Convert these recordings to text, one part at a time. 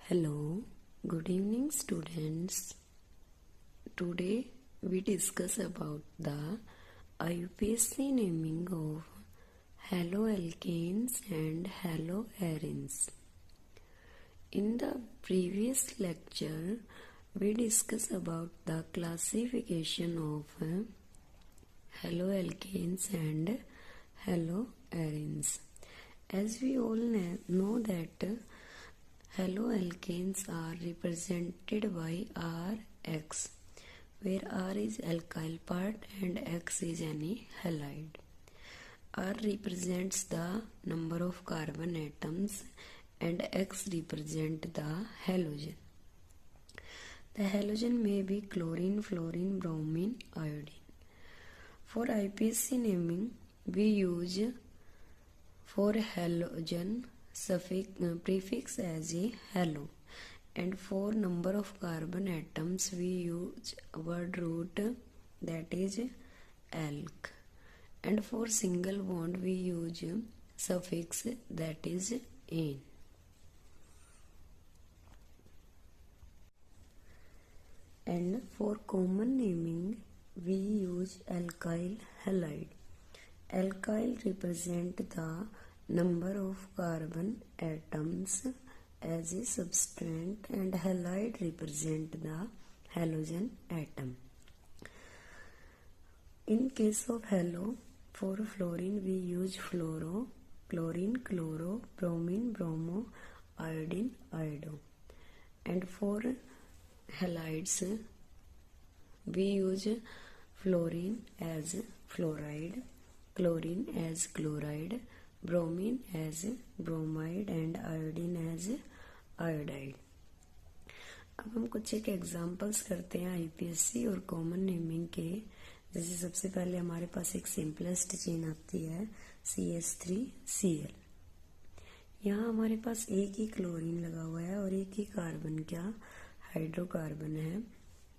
Hello, good evening students. Today we discuss about the IUPAC naming of haloalkanes and haloarenes. In the previous lecture we discussed about the classification of haloalkanes and haloarenes. As we all know that haloalkanes are represented by Rx, where R is alkyl part and X is any halide. R represents the number of carbon atoms and X represents the halogen. The halogen may be chlorine, fluorine, bromine, iodine. For IUPAC naming, we use for halogen prefix as a halo, and for number of carbon atoms we use word root that is alk, and for single bond we use suffix that is ane. And for common naming we use alkyl halide. Alkyl represent the number of carbon atoms as a substrate and halide represent the halogen atom. In case of halo, for fluorine we use fluoro, chlorine, chloro, bromine, bromo, iodine, iodo. And for halides we use fluorine as fluoride, chlorine as chloride, bromine as bromide and iodine as iodide. अब हम कुछ एक examples करते हैं IPSC और common naming के। जैसे सबसे पहले हमारे पास एक सिंपलेस्ट चेन आती है CH3Cl। यहाँ हमारे पास एक ही क्लोरीन लगा हुआ है और एक ही कार्बन क्या हाइड्रोकार्बन है।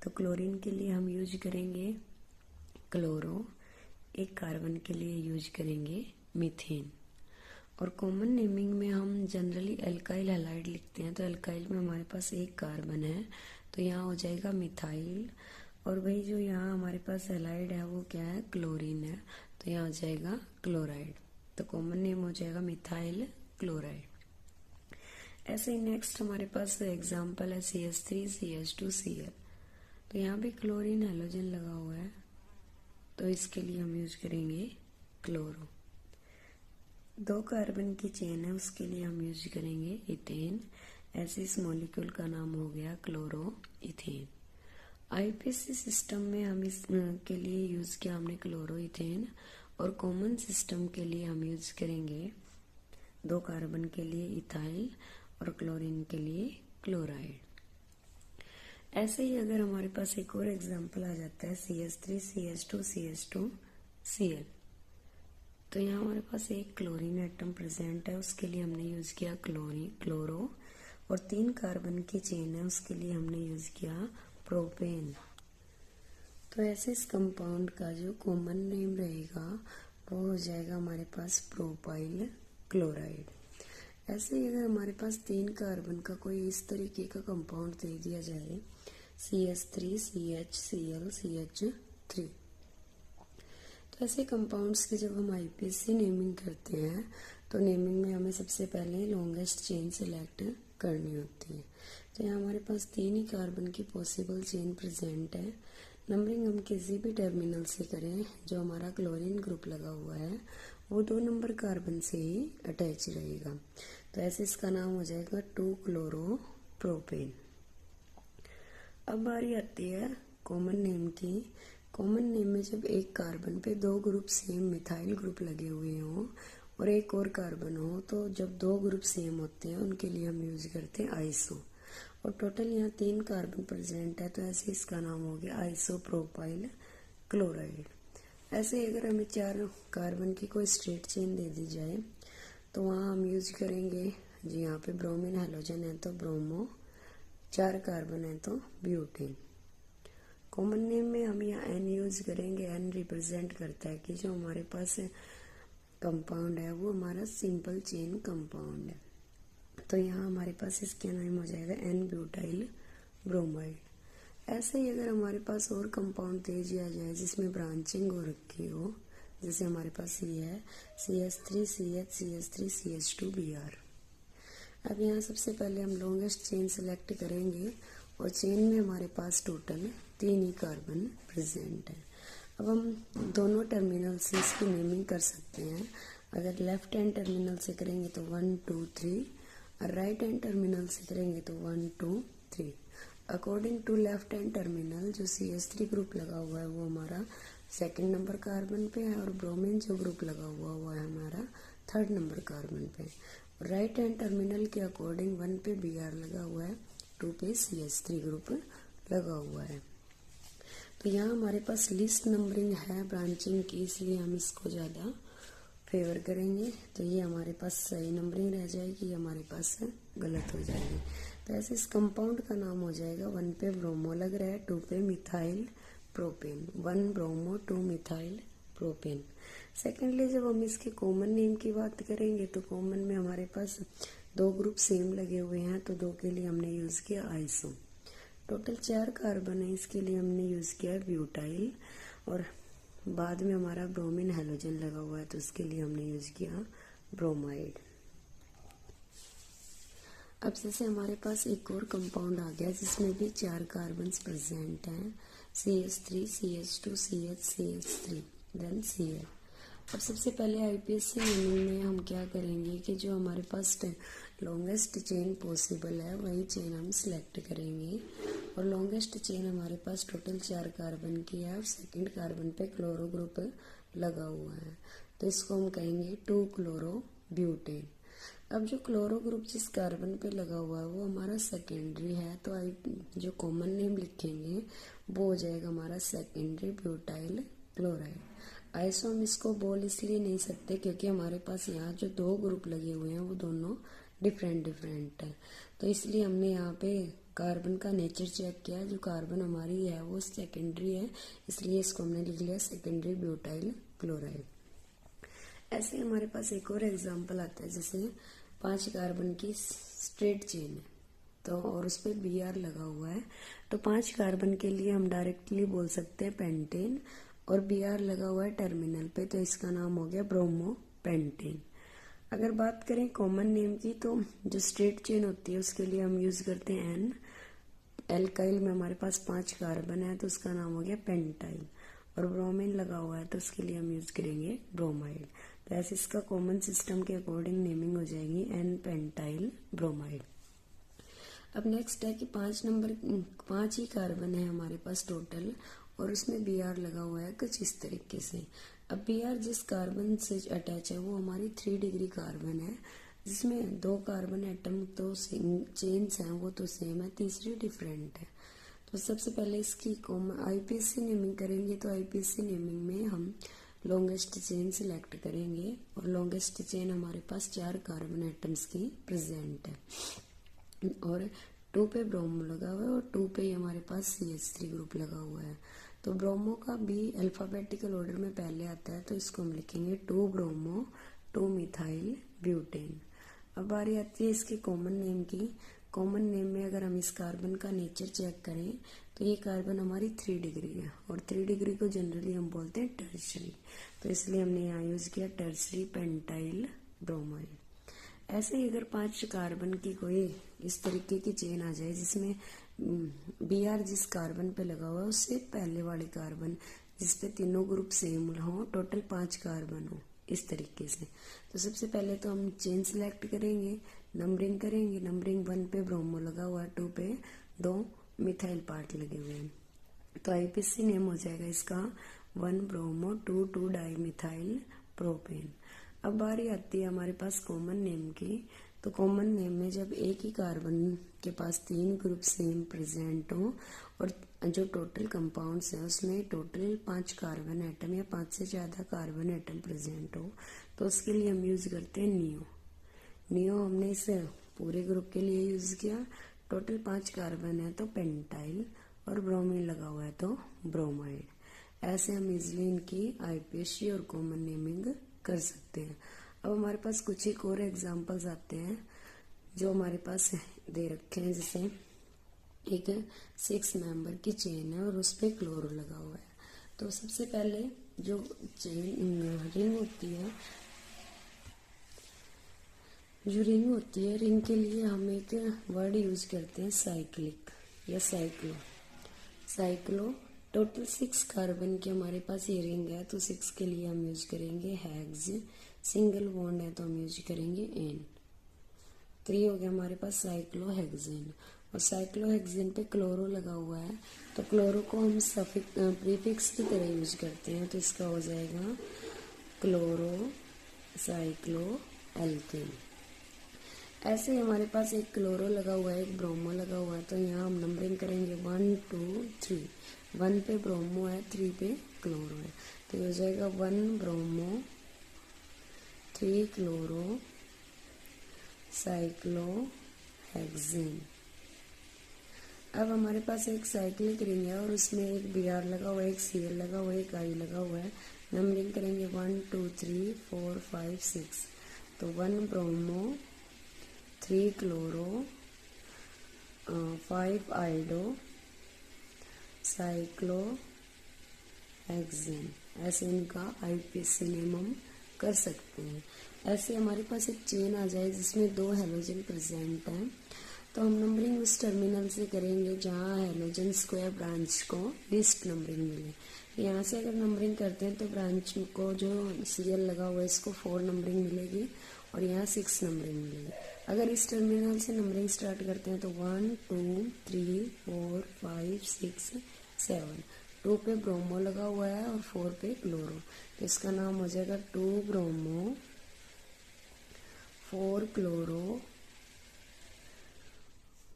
तो क्लोरीन के लिए हम यूज करेंगे क्लोरो, एक कार्बन के लिए यूज करेंगे मीथेन। और कॉमन नेमिंग में हम जनरली एल्काइल हैलाइड लिखते हैं, तो एल्काइल में हमारे पास एक कार्बन है तो यहाँ हो जाएगा मिथाइल, और वही जो यहाँ हमारे पास हैलाइड है वो क्या है क्लोरीन है, तो यहाँ हो जाएगा क्लोराइड। तो कॉमन नेम हो जाएगा मिथाइल क्लोराइड। ऐसे ही नेक्स्ट हमारे पास एग्जाम्पल है CH3CH2Cl। तो यहाँ भी क्लोरीन हैलोजन लगा हुआ है तो इसके लिए हम यूज करेंगे क्लोरो। दो कार्बन की चेन है उसके लिए हम यूज करेंगे इथेन। ऐसे इस मॉलिक्यूल का नाम हो गया क्लोरो इथेन। आईपीएसी सिस्टम में हम इसके लिए यूज किया हमने क्लोरो इथेन, और कॉमन सिस्टम के लिए हम यूज करेंगे दो कार्बन के लिए इथाइल और क्लोरीन के लिए क्लोराइड। ऐसे ही अगर हमारे पास एक और एग्जांपल आ जाता है CH3CH2CH2Cl। तो यहाँ हमारे पास एक क्लोरीन एटम प्रेजेंट है, उसके लिए हमने यूज किया क्लोरो, और तीन कार्बन की चेन है उसके लिए हमने यूज किया प्रोपेन। तो ऐसे इस कंपाउंड का जो कॉमन नेम रहेगा वो हो जाएगा हमारे पास प्रोपाइल क्लोराइड। ऐसे ही अगर हमारे पास तीन कार्बन का कोई इस तरीके का कंपाउंड दे दिया जाए CH3CHClCH3, तो ऐसे कंपाउंड्स की जब हम आईपीएसी नेमिंग करते हैं तो नेमिंग में हमें सबसे पहले लॉन्गेस्ट चेन सिलेक्ट करनी होती है। तो यहाँ हमारे पास तीन ही कार्बन की पॉसिबल चेन प्रेजेंट है। नंबरिंग हम किसी भी टर्मिनल से करें, जो हमारा क्लोरीन ग्रुप लगा हुआ है वो 2 नंबर कार्बन से ही अटैच रहेगा। तो ऐसे इसका नाम हो जाएगा 2-क्लोरो-प्रोपेन। अब बारी आती है कॉमन नेम की। कॉमन नेम में जब एक कार्बन पे दो ग्रुप सेम मिथाइल ग्रुप लगे हुए हों और एक और कार्बन हो, तो जब दो ग्रुप सेम होते हैं उनके लिए हम यूज करते हैं आइसो। और टोटल यहाँ 3 कार्बन प्रेजेंट है तो ऐसे इसका नाम हो गया आइसोप्रोपाइल क्लोराइड। ऐसे अगर हमें 4 कार्बन की कोई स्ट्रेट चेन दे दी जाए तो वहाँ हम यूज करेंगे जी, यहाँ पे ब्रोमीन हैलोजन है तो ब्रोमो, 4 कार्बन है तो ब्यूटेन। कॉमन नेम में हम यहाँ एन यूज करेंगे। एन रिप्रेजेंट करता है कि जो हमारे पास कंपाउंड है वो हमारा सिंपल चेन कंपाउंड है। तो यहाँ हमारे पास इसका नाम हो जाएगा एन ब्यूटाइल ब्रोमाइड। ऐसे ही अगर हमारे पास और कंपाउंड दे दिया जाए जिसमें ब्रांचिंग हो रखी हो, जैसे हमारे पास ये है CH3 CH CH3 CH2 Br। अब यहाँ सबसे पहले हम लॉन्गेस्ट चेन सेलेक्ट करेंगे और चेन में हमारे पास टोटल 3 ही कार्बन प्रेजेंट है। अब हम दोनों टर्मिनल से इसकी नेमिंग कर सकते हैं। अगर लेफ्ट हैंड टर्मिनल से करेंगे तो 1 2 3 और राइट हैंड टर्मिनल से करेंगे तो 1 2 3। According to left hand terminal जो CH3 ग्रुप लगा हुआ है वो हमारा सेकंड नंबर कार्बन पे है और ब्रोमीन जो ग्रुप लगा हुआ वो है हमारा थर्ड नंबर कार्बन पे। राइट हैंड टर्मिनल के अकॉर्डिंग 1 पे Br लगा हुआ है, 2 पे CH3 ग्रुप लगा हुआ है। तो यहाँ हमारे पास लिस्ट नंबरिंग है ब्रांचिंग की, इसलिए हम इसको ज़्यादा फेवर करेंगे। तो ये हमारे पास सही नंबरिंग रह जाएगी, ये हमारे पास गलत हो जाएगी। तो ऐसे इस कंपाउंड का नाम हो जाएगा 1 पे ब्रोमो लग रहा है, 2 पे methyl propane, 1 bromo 2 methyl propane. Secondly जब हम इसके कॉमन नेम की बात करेंगे तो कॉमन में हमारे पास 2 ग्रुप सेम लगे हुए हैं, तो 2 के लिए हमने यूज किया आइसो। टोटल 4 कार्बन है, इसके लिए हमने यूज किया ब्यूटाइल और बाद में हमारा ब्रोमीन हेलोजन लगा हुआ है तो उसके लिए हमने यूज किया ब्रोमाइड। अब जैसे हमारे पास एक और कंपाउंड आ गया जिसमें भी 4 कार्बन प्रेजेंट हैं, CH3 CH2 CH CH3 then Cl। अब सबसे पहले IPSC नेमिंग में हम क्या करेंगे कि जो हमारे पास लॉन्गेस्ट चेन पॉसिबल है वही चेन हम सिलेक्ट करेंगे। और लॉन्गेस्ट चेन हमारे पास टोटल 4 कार्बन की है और सेकंड कार्बन पे क्लोरो ग्रुप लगा हुआ है, तो इसको हम कहेंगे 2 क्लोरो ब्यूटेन। अब जो क्लोरो ग्रुप जिस कार्बन पे लगा हुआ है वो हमारा सेकेंडरी है, तो जो कॉमन नेम लिखेंगे वो हो जाएगा हमारा सेकेंडरी ब्यूटाइल क्लोराइड। आइसो हम इसको बोल इसलिए नहीं सकते क्योंकि हमारे पास यहाँ जो 2 ग्रुप लगे हुए हैं वो दोनों डिफरेंट है, तो इसलिए हमने यहाँ पे कार्बन का नेचर चेक किया। जो कार्बन हमारी है वो सेकेंडरी है, इसलिए इसको हमने लिख लिया सेकेंडरी ब्यूटाइल क्लोराइड। ऐसे हमारे पास एक और एग्जांपल आता है, जैसे 5 कार्बन की स्ट्रेट चेन है तो और उस पर Br लगा हुआ है, तो 5 कार्बन के लिए हम डायरेक्टली बोल सकते हैं पेंटेन और Br लगा हुआ है टर्मिनल पे, तो इसका नाम हो गया ब्रोमो पेंटेन। अगर बात करें कॉमन नेम की तो जो स्ट्रेट चेन होती है उसके लिए हम यूज करते हैं N। एल्काइल में हमारे पास 5 कार्बन है तो उसका नाम हो गया पेंटाइल और ब्रोमीन लगा हुआ है तो उसके लिए हम यूज करेंगे ब्रोमाइड। तो ऐसे इसका कॉमन सिस्टम के अकॉर्डिंग नेमिंग हो जाएगी N पेंटाइल ब्रोमाइड। अब नेक्स्ट है कि 5 ही कार्बन है हमारे पास टोटल और उसमें Br लगा हुआ है कुछ इस तरीके से। अब Br जिस कार्बन से अटैच है वो हमारी 3 डिग्री कार्बन है, जिसमें 2 कार्बन एटम तो चेन्स हैं वो तो सेम है, तीसरी डिफरेंट है। तो सबसे पहले इसकी IPSC नेमिंग करेंगे, तो IPSC नेमिंग में हम लॉन्गेस्ट चेन सिलेक्ट करेंगे और लॉन्गेस्ट चेन हमारे पास 4 कार्बन एटम्स की प्रेजेंट है और 2 पे ब्रोमो लगा हुआ है और 2 पे हमारे पास CH3 ग्रुप लगा हुआ है। तो ब्रोमो का भी अल्फाबेटिकल ऑर्डर में पहले आता है, तो इसको हम लिखेंगे 2 ब्रोमो 2 मिथाइल ब्यूटेन। अब बारी आती है इसके कॉमन नेम की। कॉमन नेम में अगर हम इस कार्बन का नेचर चेक करें तो ये कार्बन हमारी 3 डिग्री है और 3 डिग्री को जनरली हम बोलते हैं टर्शरी, तो इसलिए हमने यहाँ यूज किया टर्शरी पेंटाइल ब्रोमाइड। ऐसे ही अगर 5 कार्बन की कोई इस तरीके की चेन आ जाए जिसमें Br जिस कार्बन पे लगा हुआ है उससे पहले वाले कार्बन जिसपे तीनों ग्रुप सेम हो, टोटल 5 कार्बन हो इस तरीके से, तो सबसे पहले तो हम चेन सिलेक्ट करेंगे, नंबरिंग करेंगे। नंबरिंग 1 पे ब्रोमो लगा हुआ है, 2 पे 2 मिथाइल पार्ट लगे हुए हैं, तो IPSC नेम हो जाएगा इसका 1 ब्रोमो 2 डाई मिथाइल प्रोपेन। अब बारी आती है हमारे पास कॉमन नेम की। तो कॉमन नेम में जब एक ही कार्बन के पास 3 ग्रुप सेम प्रेजेंट हो और जो टोटल कंपाउंड्स हैं उसमें टोटल 5 कार्बन एटम या 5 से ज्यादा कार्बन एटम प्रेजेंट हो, तो उसके लिए हम यूज करते हैं नियो। नियो हमने इस पूरे ग्रुप के लिए यूज किया। टोटल 5 कार्बन है तो पेंटाइल और ब्रोमीन लगा हुआ है तो ब्रोमाइड। ऐसे हम इजिली इनकी IPSC और कॉमन नेमिंग कर सकते हैं। अब हमारे पास कुछ एक और एग्जांपल्स आते हैं, जो हमारे पास दे रखे हैं, जैसे एक 6 मेंबर की चेन है और उस पर क्लोरो लगा हुआ है। तो सबसे पहले जो चेन रिंग होती है, रिंग के लिए हम एक वर्ड यूज करते हैं साइक्लिक या साइक्लो। टोटल 6 कार्बन की हमारे पास ये रिंग है, तो 6 के लिए हम यूज करेंगे हेक्स। सिंगल बॉन्ड है तो हम यूज करेंगे एन। 3 हो गया हमारे पास साइक्लोहेक्सेन, और साइक्लोहेक्सेन पे क्लोरो लगा हुआ है, तो क्लोरो को हम प्रीफिक्स की तरह यूज करते हैं, तो इसका हो जाएगा क्लोरो साइक्लो एल्केन। ऐसे ही हमारे पास एक क्लोरो लगा हुआ है, एक ब्रोमो लगा हुआ है, तो यहाँ हम नंबरिंग करेंगे 1 2 3। 1 पे ब्रोमो है, 3 पे क्लोरो है, तो ये हो जाएगा 1 ब्रोमो 3 क्लोरो साइक्लोहेक्सेन। अब हमारे पास एक साइक्लिक रिंग है और उसमें एक Br लगा हुआ है, एक Cl लगा हुआ है, एक I लगा हुआ है। नंबरिंग करेंगे 1 2 3 4 5 6, तो 1 ब्रोमो 3 क्लोरो 5 आइडो साइक्लोहेक्सेन। ऐसे इनका IUPAC नेम हम कर सकते हैं। ऐसे हमारे पास एक चेन आ जाए जिसमें 2 हेलोजन प्रेजेंट हैं, तो हम नंबरिंग उस टर्मिनल से करेंगे जहाँ हेलोजन स्क्वायर ब्रांच को लीस्ट नंबरिंग मिले। यहाँ से अगर नंबरिंग करते हैं तो ब्रांच को जो Cl लगा हुआ है इसको 4 नंबरिंग मिलेगी और यहाँ 6 नंबरिंग मिलेगी। अगर इस टर्मिनल से नंबरिंग स्टार्ट करते हैं तो 1 2 3 4 5 6 7। 2 पे ब्रोमो लगा हुआ है और 4 पे क्लोरो, तो इसका नाम हो जाएगा 2 ब्रोमो 4 क्लोरो।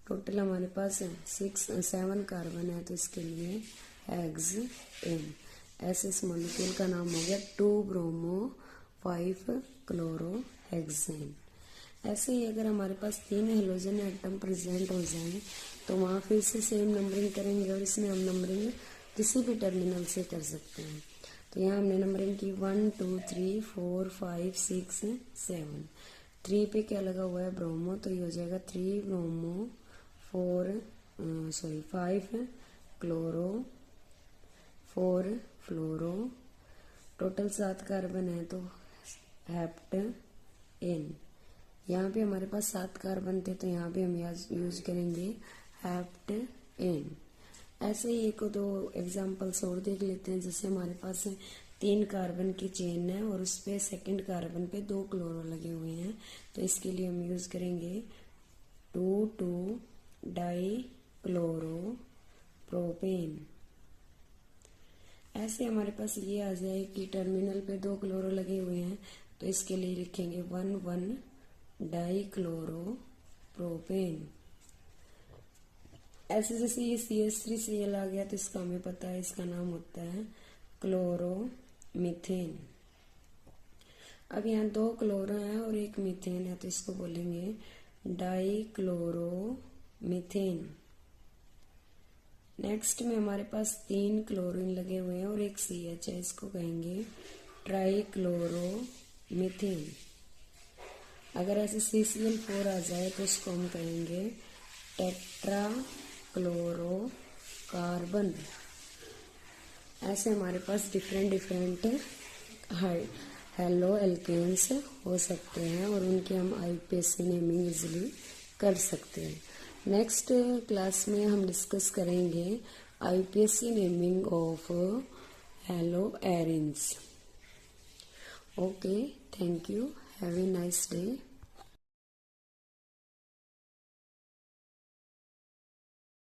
टोटल हमारे पास 7 कार्बन है, तो इसके लिए हेक्सेन। ऐसे इस मॉलिक्यूल का नाम हो गया 2 ब्रोमो 5 क्लोरो हेक्सेन। ऐसे ही अगर हमारे पास 3 हेलोजन एटम प्रेजेंट हो जाएं तो वहाँ फिर से सेम नंबरिंग करेंगे और इसमें हम नंबरिंग किसी भी टर्मिनल से कर सकते हैं। तो यहाँ हमने नंबरिंग की 1 2 3 4 5 6 7। 3 पे क्या लगा हुआ है ब्रोमो, तो ये हो जाएगा 3 ब्रोमो 5 क्लोरो 4 फ्लोरो। टोटल 7 कार्बन है तो हेप्टेन। यहाँ पे हमारे पास 7 कार्बन थे तो यहाँ पे हम यूज करेंगे हेप्टेन। ऐसे ही 1-2 एग्जाम्पल्स और देख लेते हैं। जैसे हमारे पास 3 कार्बन की चेन है और उस पे सेकेंड कार्बन पे 2 क्लोरो लगे हुए हैं, तो इसके लिए हम यूज करेंगे 2 डाई क्लोरो प्रोपेन। ऐसे हमारे पास ये आ जाए कि टर्मिनल पे 2 क्लोरो लगे हुए हैं, तो इसके लिए लिखेंगे 1 डाई क्लोरो प्रोपेन। ऐसे जैसे ये CH3Cl आ गया तो इसका हमें पता है, इसका नाम होता है क्लोरोमीथेन। अब यहाँ 2 क्लोरो है और 1 मीथेन है, तो इसको बोलेंगे डाई क्लोरोमीथेन। नेक्स्ट में हमारे पास 3 क्लोरीन लगे हुए हैं और 1 CH है, इसको कहेंगे ट्राई क्लोरोमीथेन। अगर ऐसे CCl4 आ जाए तो इसको हम कहेंगे टेट्रा क्लोरोकार्बन। ऐसे हमारे पास डिफरेंट हेलो एल्केन्स हो सकते हैं और उनकी हम IUPAC नेमिंग इजिली कर सकते हैं। नेक्स्ट क्लास में हम डिस्कस करेंगे IUPAC naming of hello arenes. Okay, thank you, have a nice day.